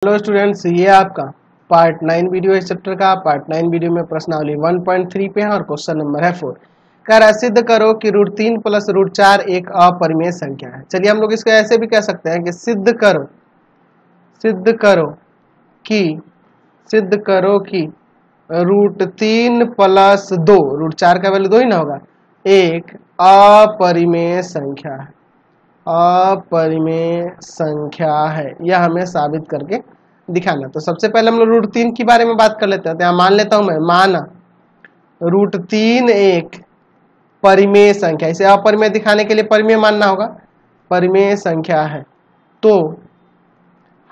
Hello students, ये आपका part 9 video इस चैप्टर का। पार्ट 9 वीडियो में प्रश्नावली 1.3 पे है और क्वेश्चन नंबर है 4। कह रहा है सिद्ध करो कि √3 + √4 एक अपरिमेय संख्या है। चलिए हम लोग इसको ऐसे भी कह सकते हैं कि सिद्ध करो कि √3 + 2, √4 का वैल्यू 2 ही ना होगा, एक अपरिमेय संख्या है। अपरिमेय संख्या है, यह हमें साबित करके दिखाना। तो सबसे पहले हम लोग √3 के बारे में बात कर लेते हैं। तो यहाँ मान लेता हूं मैं, माना √3 एक परिमेय संख्या, इसे अपरिमेय दिखाने के लिए परिमेय मानना होगा, परिमेय संख्या है। तो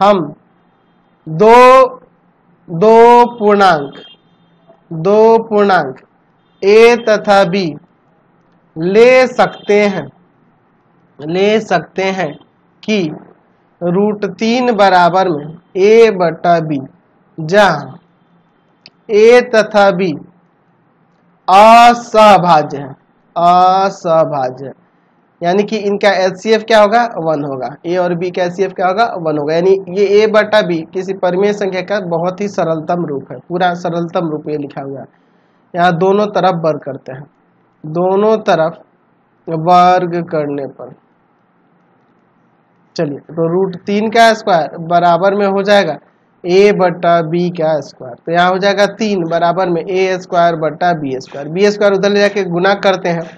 हम दो पूर्णांक a तथा b ले सकते हैं कि √3 बराबर में a/b, जहां a तथा b असहभाज्य है, यानी कि इनका HCF क्या होगा, 1 होगा। a और b का HCF क्या होगा, 1 होगा। यानी ये a/b किसी परिमेय संख्या का बहुत ही सरलतम रूप है, पूरा सरलतम रूप ये लिखा हुआ है। यहाँ दोनों तरफ वर्ग करते हैं, दोनों तरफ वर्ग करने पर चलिए, तो √3 का स्क्वायर बराबर में हो जाएगा a/b का स्क्वायर। तो यहाँ हो जाएगा 3 बराबर में a² / b²। उधर ले जाके गुना करते हैं, तो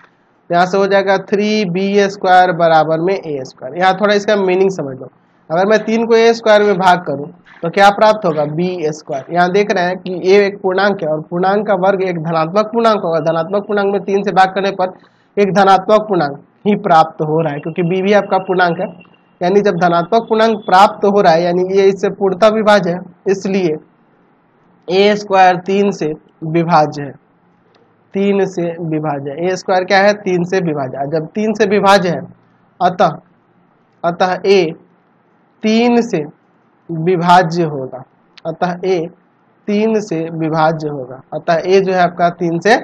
यहाँ से हो जाएगा 3b² बराबर में a²। यहाँ थोड़ा इसका मीनिंग समझ लो। अगर मैं 3 को a² में भाग करूं तो क्या प्राप्त होगा, b²। यहाँ देख रहे हैं कि a एक पूर्णांक है और पूर्णांक का वर्ग एक धनात्मक पूर्णांक होगा। धनात्मक पूर्णांक में 3 से भाग करने पर एक धनात्मक पूर्णांक ही प्राप्त हो रहा है, क्योंकि b भी आपका पूर्णांक है। यानी जब धनात्मक पूर्णांक प्राप्त हो रहा है, यानी ये इससे पूर्णतः विभाज्य है, इसलिए a² 3 से विभाज्य है। 3 से विभाज्य है, a² क्या है, 3 से विभाज्य। जब 3 से विभाज्य है, अतः a 3 से विभाज्य होगा। अतः a 3 से विभाज्य होगा। अतः a जो है आपका 3 से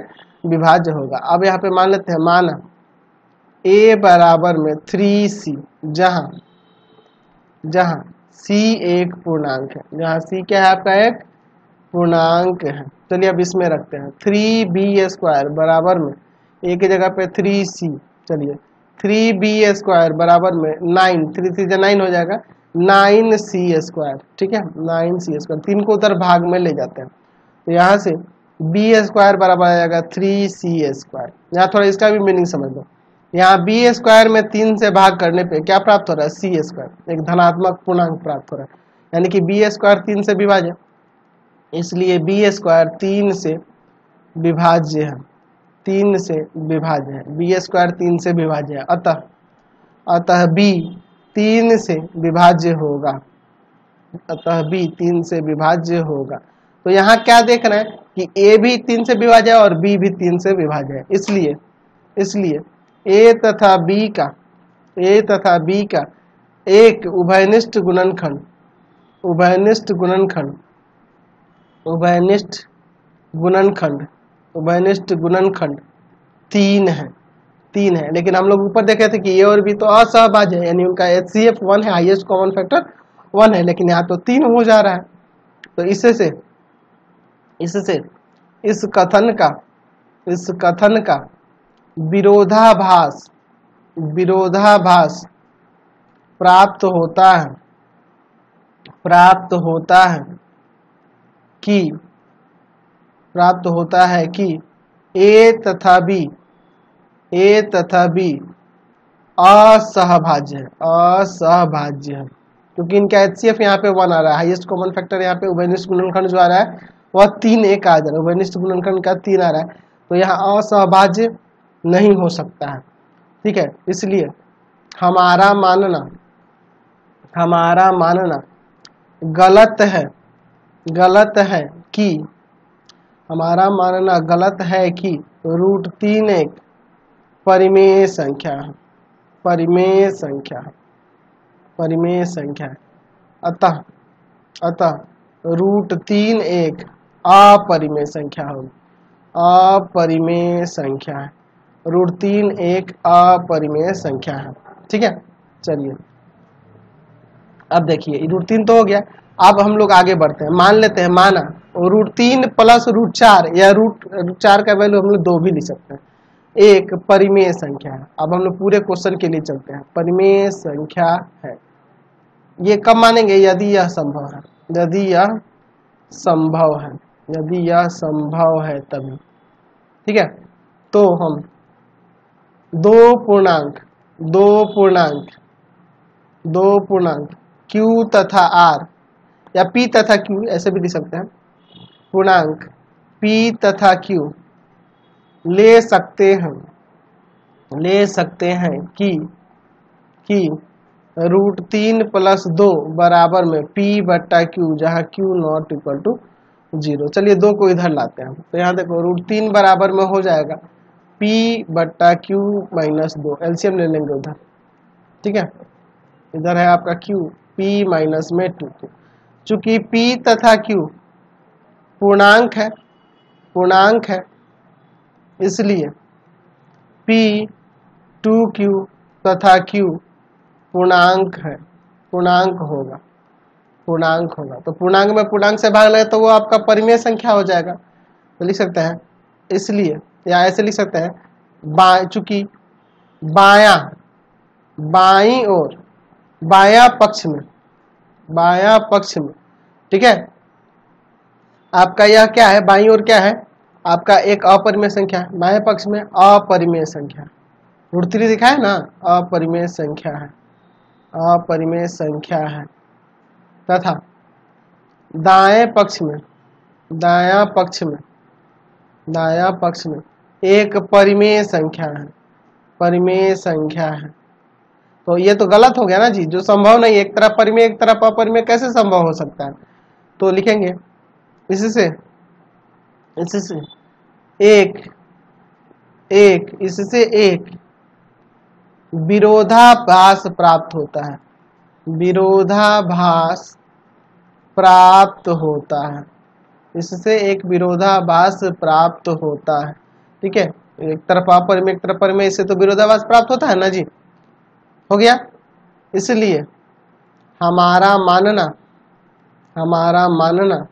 विभाज्य होगा। अब यहाँ पे मान लेते हैं, माना a बराबर में 3c, जहां c एक पूर्णांक है, जहां c क्या है आपका, एक पूर्णांक है। चलिए अब इसमें रखते हैं 3b² बराबर में a की जगह पे 3c। चलिए 3b² बराबर में 9, 3 3 9 हो जाएगा, 9c²। ठीक है, 9c²। 3 को उधर भाग में ले जाते हैं, तो यहाँ से b² बराबर आ जाएगा 3c²। यहाँ थोड़ा इसका भी मीनिंग समझ लो। यहाँ b² में 3 से भाग करने पे क्या प्राप्त हो रहा है, c², एक धनात्मक पूर्णांक प्राप्त हो रहा है। यानी कि b² 3 से विभाज्य, इसलिए b² 3 से विभाज्य है। 3 से विभाज्य है, b² 3 से विभाज्य है। अतः b 3 से विभाज्य होगा। अतः b 3 से विभाज्य होगा। तो यहाँ क्या देख रहे हैं कि a भी 3 से विभाज्य है और b भी 3 से विभाज्य है। इसलिए a तथा b का एक उभयनिष्ठ गुणनखंड 3 है। लेकिन हम लोग ऊपर देखे थे कि a और b तो असहभाज्य है, यानी उनका HCF 1 है, हाईएस्ट कॉमन फैक्टर 1 है, लेकिन यहाँ तो 3 हो जा रहा है। तो इससे इस कथन का विरोधाभास प्राप्त होता है कि a तथा b असहभाज्य है, क्योंकि इनका HCF यहाँ पे 1 आ रहा है। हाईएस्ट कॉमन फैक्टर यहाँ पे उभयनिष्ठ गुणनखंड जो आ रहा है वह 3 एक आ जा रहा है, उभयनिष्ठ गुणनखंड का 3 आ रहा है, तो यहाँ असहभाज्य नहीं हो सकता है। ठीक है, इसलिए हमारा मानना गलत है कि √3 एक परिमेय संख्या है। अतः √3 एक अपरिमेय संख्या होगी। √3 एक अपरिमेय संख्या है। ठीक है, चलिए अब देखिए √3 तो हो गया, अब हम लोग आगे बढ़ते हैं, मान लेते हैं, माना √3 प्लस √4 या √4 का वैल्यू हम लोग 2 भी लिख सकते हैं, एक परिमेय संख्या है। अब हम लोग पूरे क्वेश्चन के लिए चलते हैं, परिमेय संख्या है। ये कब मानेंगे? यदि यह संभव है, यदि यह संभव है, यदि यह संभव है तभी। ठीक है, तो हम दो पूर्णांक Q तथा R या P तथा Q ऐसे भी लिख सकते हैं, पूर्णांक P तथा Q ले सकते हैं कि √3 प्लस 2 बराबर में P बट्टा Q, जहाँ Q नॉट इक्वल टू 0। चलिए 2 को इधर लाते हैं, तो यहाँ देखो √3 बराबर में हो जाएगा P बट्टा Q माइनस 2, एलसीएम ले लेंगे उधर। ठीक है, इधर है आपका Q, P माइनस में 2। चूंकि P तथा Q पूर्णांक है, इसलिए P 2Q तथा Q पूर्णांक होगा। तो पूर्णांक में पूर्णांक से भाग लगे तो वो आपका परिमेय संख्या हो जाएगा। तो लिख सकते हैं, इसलिए या ऐसे लिख सकते हैं, चूंकि बाईं ओर बायां पक्ष में, ठीक है, आपका यह क्या है, बाईं ओर क्या है आपका एक अपरिमेय संख्या है, बाएं पक्ष में अपरिमेय संख्या, √3 दिखा है ना, अपरिमेय संख्या है, तथा दायां पक्ष में एक परिमेय संख्या है। तो ये तो गलत हो गया ना जी, जो संभव नहीं, एक तरफ परिमेय एक तरफ अपरिमेय कैसे संभव हो सकता है? तो लिखेंगे इससे एक विरोधाभास प्राप्त होता है, इससे एक विरोधाभास प्राप्त होता है। ठीक है, एक तरफ अपरिमेय एक तरफ परिमेय, इससे तो विरोधाभास प्राप्त होता है ना जी, हो गया। इसलिए हमारा मानना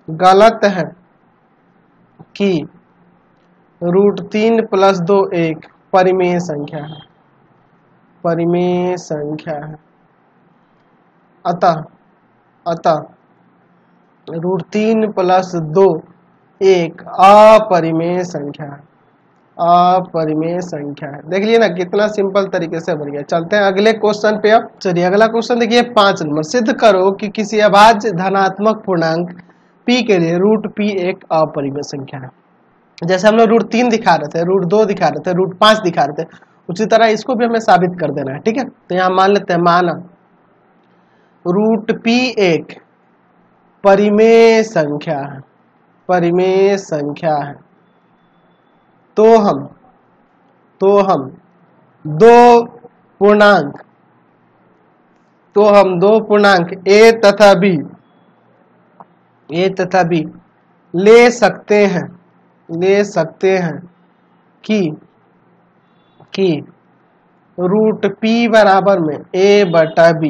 गलत है कि √3 प्लस 2 एक परिमेय संख्या है। अतः √3 प्लस 2 एक अपरिमेय संख्या है। देख लिए ना, कितना सिंपल तरीके से बन गया। चलते हैं अगले क्वेश्चन पे। अब चलिए अगला क्वेश्चन देखिए, 5 नंबर। सिद्ध करो कि किसी अभाज्य धनात्मक पूर्णांक p के लिए √p एक अपरिमेय संख्या है। जैसे हम लोग √3 दिखा रहे थे, √2 दिखा रहे थे, √5 दिखा रहे थे, उसी तरह इसको भी हमें साबित कर देना है। ठीक है, तो यहाँ मान लेते हैं, माना √p एक परिमेय संख्या है, तो हम दो पूर्णांक a तथा b ले सकते हैं कि √p बराबर में a बटा b,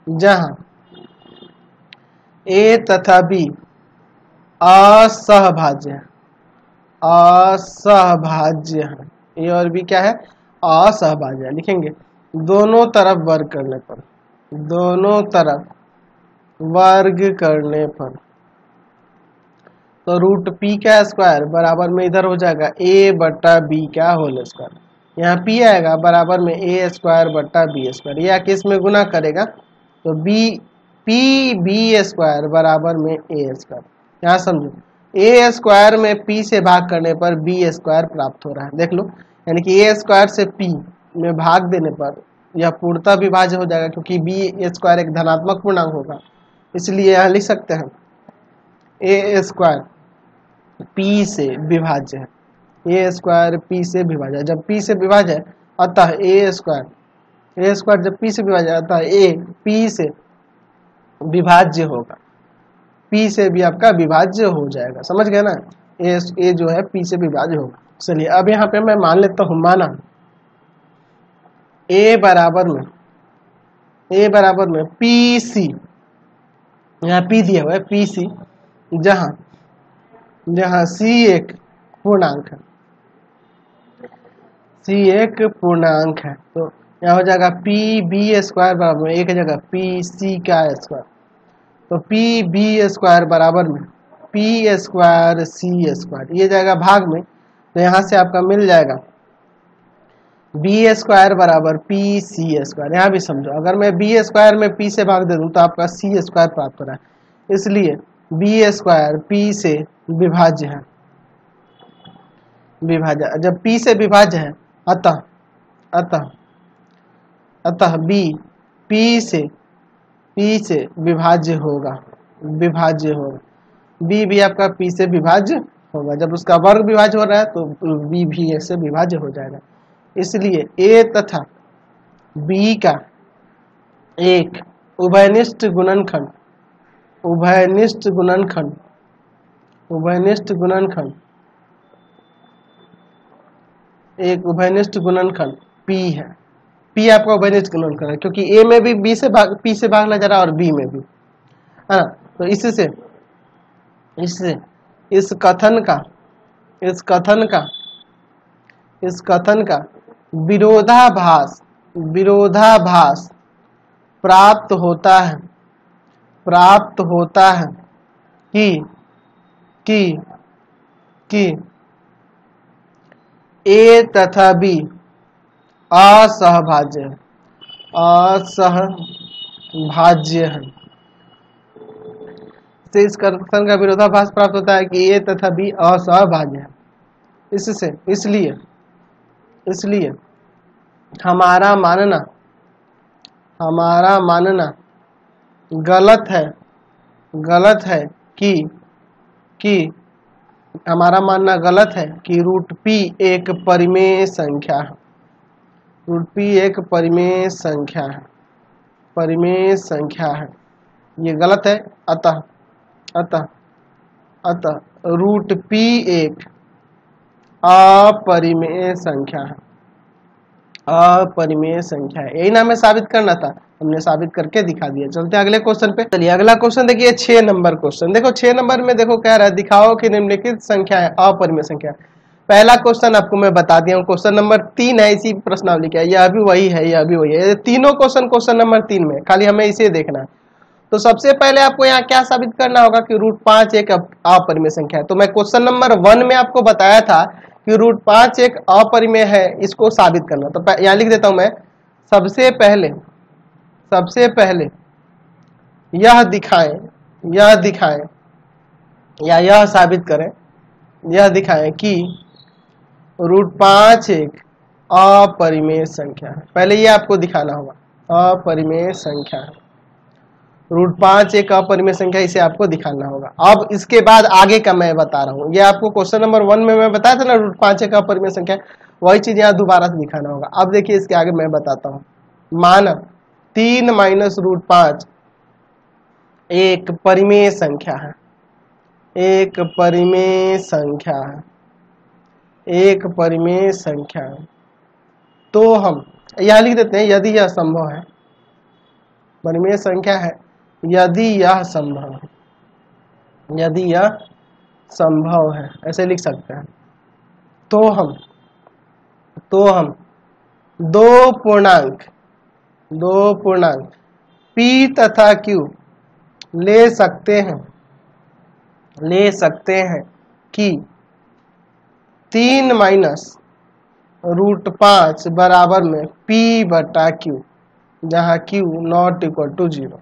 जहां a तथा b असहभाज्य है। ए और बी क्या है? असहभाज्य है। लिखेंगे दोनों तरफ वर्ग करने पर तो √p का स्क्वायर बराबर में इधर हो जाएगा a बटा b का होल स्क्वायर। यहाँ p आएगा बराबर में a स्क्वायर बटा b स्क्वायर। यह किस में गुना करेगा तो b स्क्वायर बराबर में a स्क्वायर। यहाँ समझो, a स्क्वायर में p से भाग करने पर b स्क्वायर प्राप्त हो रहा है। देख लो, यानी कि a स्क्वायर से p में भाग देने पर यह पूर्णतः विभाज्य हो जाएगा, क्योंकि b स्क्वायर एक धनात्मक पूर्णांक होगा। इसलिए यहाँ लिख सकते हैं a स्क्वायर p से विभाज्य है। a स्क्वायर p से विभाज्य है। जब p से विभाज्य है, अतः a स्क्वायर जब p से विभाज्य है, अतः a p से विभाज्य होगा। p से भी आपका विभाज्य हो जाएगा। समझ गए ना, a जो है p से विभाज्य होगा। चलिए अब यहाँ पे मैं मान लेता हूँ, माना a बराबर में PC यहाँ P दिया हुआ है PC, जहाँ जहाँ C एक पूर्णांक है, C एक पूर्णांक है, तो यहाँ हो जाएगा PB² बराबर में एक जगह PC का स्क्वायर, तो PB² बराबर में P² C², ये जाएगा भाग में, तो यहाँ से आपका मिल जाएगा B² बराबर PC²। यहाँ भी समझो, अगर मैं B² में P से भाग दे दूँ तो आपका C² प्राप्त हो रहा है, इसलिए B² P से विभाज्य है, विभाज्य जब P से विभाज्य है, अतः अतः अतः B P से विभाज्य होगा, विभाज्य होगा, B भी आपका P से विभाज्य होगा, जब उसका वर्ग विभाज्य हो रहा है तो B भी A से विभाज्य हो जाएगा, इसलिए A तथा B का एक उभयनिष्ठ गुणनखंड, उभयनिष्ठ गुणनखंड, उभयनिष्ठ गुणनखंड, एक उभयनिष्ठ गुणनखंड P है। P आपका उभयनिष्ठ गुणनखंड है, क्योंकि A में भी P से भाग नजर आ और B में भी, है ना। तो इससे इस कथन का विरोधाभास प्राप्त होता है कि A तथा B असहभाज्य है। से इस कथन का विरोधाभास प्राप्त होता है कि A तथा B असहभाज्य है। इसलिए हमारा मानना गलत है कि हमारा मानना गलत है कि रूट P एक परिमेय संख्या है, रूट P एक परिमेय संख्या है, ये गलत है। अतः रूट P एक अपरिमेय संख्या है, अपरिमेय संख्या है, यही ना हमें साबित करना था, हमने साबित करके दिखा दिया। चलते हैं अगले क्वेश्चन पे। चलिए अगला क्वेश्चन देखिए 6 नंबर क्वेश्चन। देखो 6 नंबर में देखो कह रहा है दिखाओ कि निम्नलिखित संख्या है अपरिमेय संख्या। पहला क्वेश्चन आपको मैं बता दिया हूँ, क्वेश्चन नंबर 3 है इसी प्रश्नावली का, यह भी वही है, यह भी वही है, तीनों क्वेश्चन नंबर 3 में, खाली हमें इसे देखना है। तो सबसे पहले आपको यहाँ क्या साबित करना होगा कि रूट 5 एक अपरिमेय संख्या है। तो मैं क्वेश्चन नंबर 1 में आपको बताया था कि रूट 5 एक अपरिमेय है, इसको साबित करना। तो यहाँ लिख देता हूं मैं, सबसे पहले यह दिखाएं या यह साबित करें, यह दिखाएं कि रूट 5 एक अपरिमेय संख्या है। पहले ये आपको दिखाना होगा, अपरिमेय संख्या है, रूट 5 एक अपरिमेय संख्या, इसे आपको दिखाना होगा। अब इसके बाद आगे का मैं बता रहा हूँ, ये आपको क्वेश्चन नंबर 1 में मैं बताया था ना रूट 5 एक अपरिमेय संख्या, वही चीज यहाँ दोबारा से दिखाना होगा। अब देखिए इसके आगे मैं बताता हूँ, मान 3 माइनस रूट 5 एक परिमेय संख्या है, एक परिमेय संख्या है, तो हम यहाँ लिख देते हैं यदि यह संभव है, परिमेय संख्या है यदि यह संभव है, ऐसे लिख सकते हैं। तो हम दो पूर्णांक P तथा Q ले सकते हैं कि 3 माइनस रूट 5 बराबर में P बटा Q, जहाँ Q नॉट इक्वल टू 0।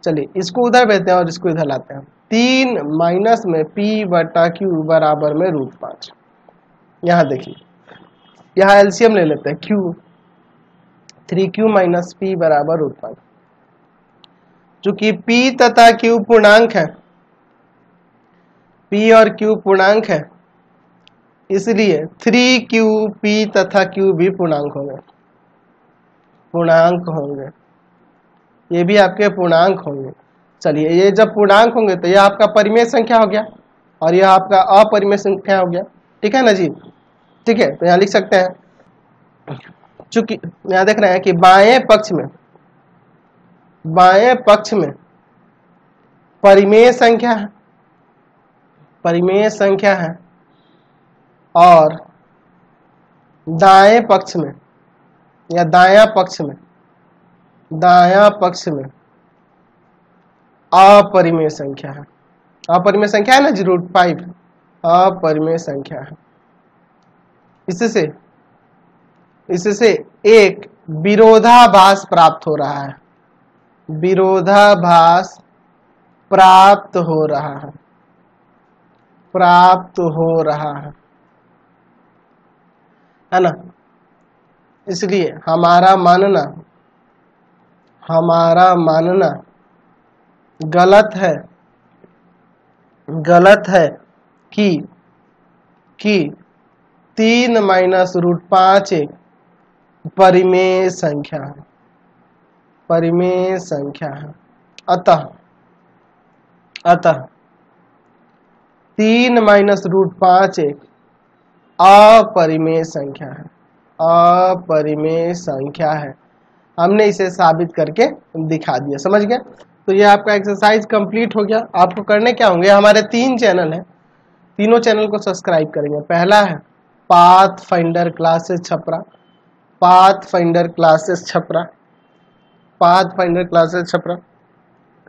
चलिए इसको उधर भेजते हैं और इसको इधर लाते हैं। 3 माइनस में P बटा Q बराबर में रूट 5। यहाँ देखिए, यहाँ एलसीएम ले लेते हैं, Q 3Q माइनस P बराबर रूट 5। चूंकि P तथा Q पूर्णांक है, P और Q पूर्णांक है, इसलिए 3QP तथा Q भी पूर्णांक होंगे, ये भी आपके पूर्णांक होंगे। चलिए ये जब पूर्णांक होंगे तो यह आपका परिमेय संख्या हो गया और यह आपका अपरिमेय संख्या हो गया, ठीक है ना जी। ठीक है, तो यहाँ लिख सकते हैं, चूंकि यहाँ देख रहे हैं कि बाएं पक्ष में परिमेय संख्या है, परिमेय संख्या है, और दाएं पक्ष में या दायां पक्ष में, दायां पक्ष में अपरिमेय संख्या है। अपरिमेय संख्या है ना जी, √5 अपरिमेय संख्या है। इससे एक विरोधाभास प्राप्त हो रहा है, विरोधाभास प्राप्त हो रहा है, प्राप्त हो रहा है ना। इसलिए हमारा मानना गलत है कि 3 - √5 एक परिमेय संख्या है, परिमेय संख्या है। अतः 3 - √5 एक अपरिमेय संख्या है, अपरिमेय संख्या है। हमने इसे साबित करके दिखा दिया, समझ गए। तो ये आपका एक्सरसाइज कंप्लीट हो गया। आपको करने क्या होंगे, हमारे 3 चैनल हैं, तीनों चैनल को सब्सक्राइब करेंगे। पहला है path finder classes Chhapra, path finder classes Chhapra, path finder classes Chhapra.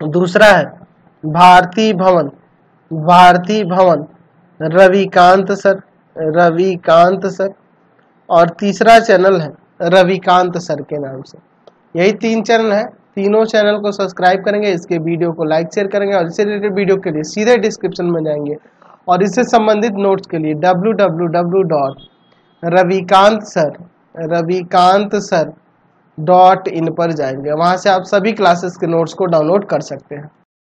दूसरा है भारती भवन, भारती भवन रविकांत सर, रविकांत सर। और तीसरा चैनल है रविकांत सर के नाम से। यही 3 चैनल है, तीनों चैनल को सब्सक्राइब करेंगे, इसके वीडियो को लाइक शेयर करेंगे, और इससे रिलेटेड वीडियो के लिए सीधे डिस्क्रिप्शन में जाएंगे और इससे संबंधित नोट्स के लिए www.ravikantsir.in पर जाएंगे। वहां से आप सभी क्लासेस के नोट्स को डाउनलोड कर सकते हैं।